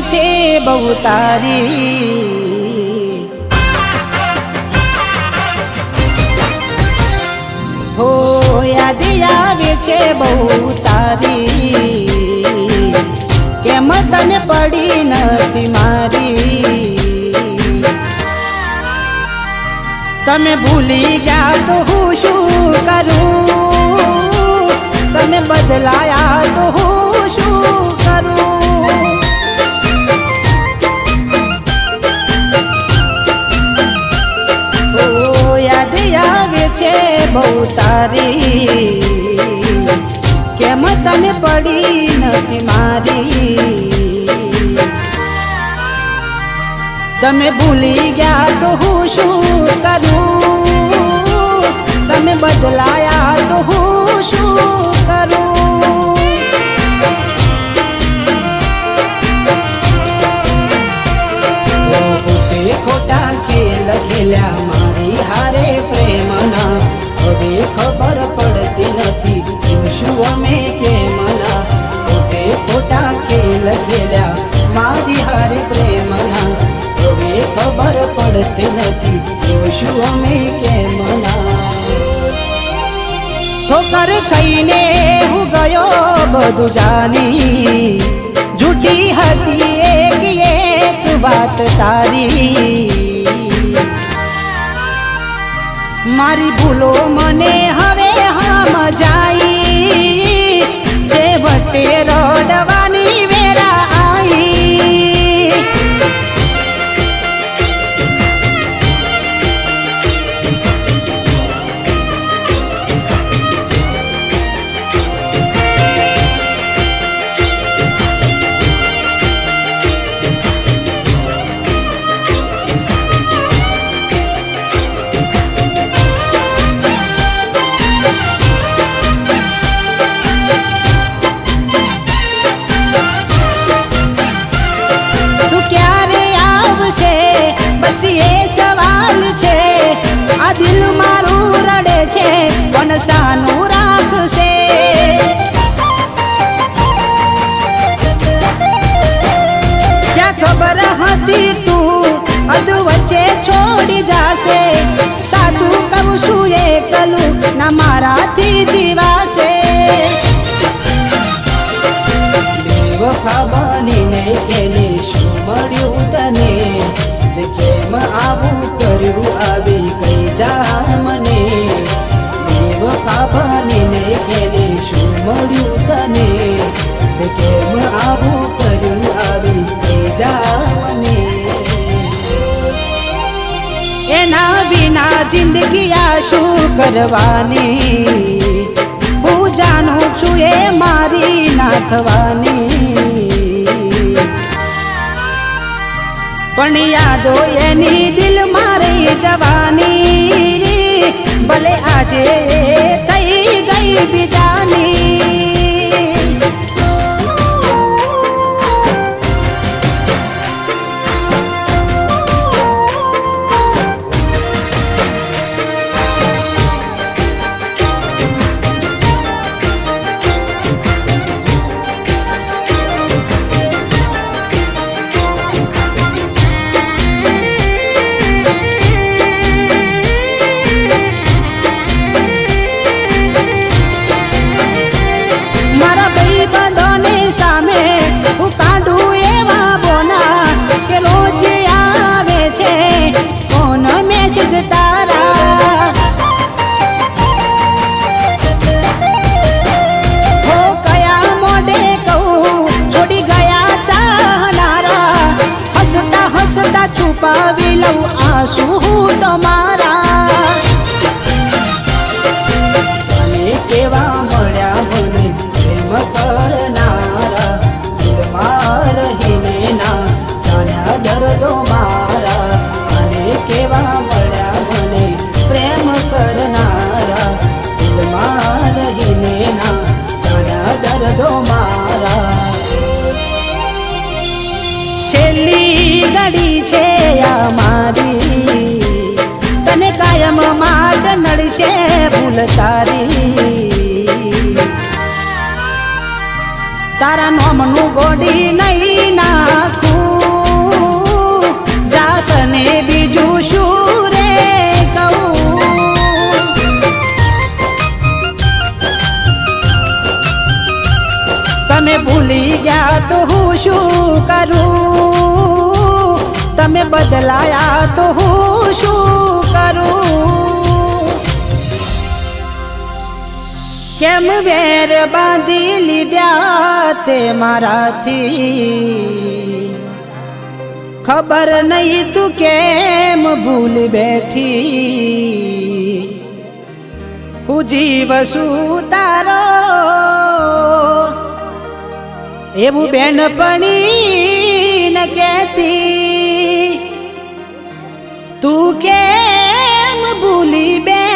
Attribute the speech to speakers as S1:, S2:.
S1: છે બહુ તારી, હો યાદ આવે છે બહુ તારી, કેમ તને પડી નથી મારી। તમે ભૂલી ગયા તો હું શું કરું, તમે બદલાયા તો હું શું કરું। ઓ યાદ આવે છે બહુ તારી, કેમ તને પડી નથી મારી। તમે ભૂલી ગયા તો હું શું કરું, તમે બદલાયા તો હું શું કરું। ખોટે ખોટા ખેલ ખેલ્યા મારી હારે પ્રેમના, હવે ખબર પડતી નથી શું અમે કેમના। ખોટે ખોટા ખેલ ખેલ્યા મારી હારે પ્રેમના, હવે ખબર પડતી નથી શું અમે કેમના। ઠોકર ખાઈને હું ગયો બધું જાની, જૂઠી હતી એક એક વાત તારી। મારી ભૂલો મને હવે સમજાઈ, જે વટે રડવાની વેરા આવી। બસ એ સવાલ છે, આ દિલ મારું રડે છે કોણ સાનું રાખશે। ક્યાં ખબર હતી તું અધ વચ્ચે છોડી જાશે, સાચું કહું છું એકલું ના મારાથી જીવાશે। બેવફા બનીને એને શું મળ્યું તને, કેમ આવું કર્યું આવી કઈ જા મને। બેવફા બનીને એને શું મળ્યું તને, કેમ આવું કર્યું આવી કઈ જા મને। એના વિના જિંદગી આ શું કરવાની, હું જાણું છું એ મારી ના થવાની। પણ યાદો એની દિલ મારી જવાની, ભલે આજે થઈ ગઈ બીજાની। છુપાવી લઉં આંસુ તમારા, તને કેવા મળ્યા મને પ્રેમ કરનારા, દિલમાં રહીને ના જાણ્યા દર્દો મારા। તને કેવા મળ્યા મને પ્રેમ કરનારા, દિલમાં રહીને ના જાણ્યા દર્દો મારા। છેલ્લી ઘડી છે આ મારી, તને કાયમ માટે નડશે ભૂલ તારી। તારા નોમનું ગોડી નહીં નાખું શું કરું, તમે બદલાયા તો હું શું કરું. કેમ વેર બાંધી લીધા તે મારાથી, ખબર નહીં તું કેમ ભૂલી બેઠી. હું જીવ શું તારો એવું બેનપણી ન કહેતી, તું કેમ ભૂલી બે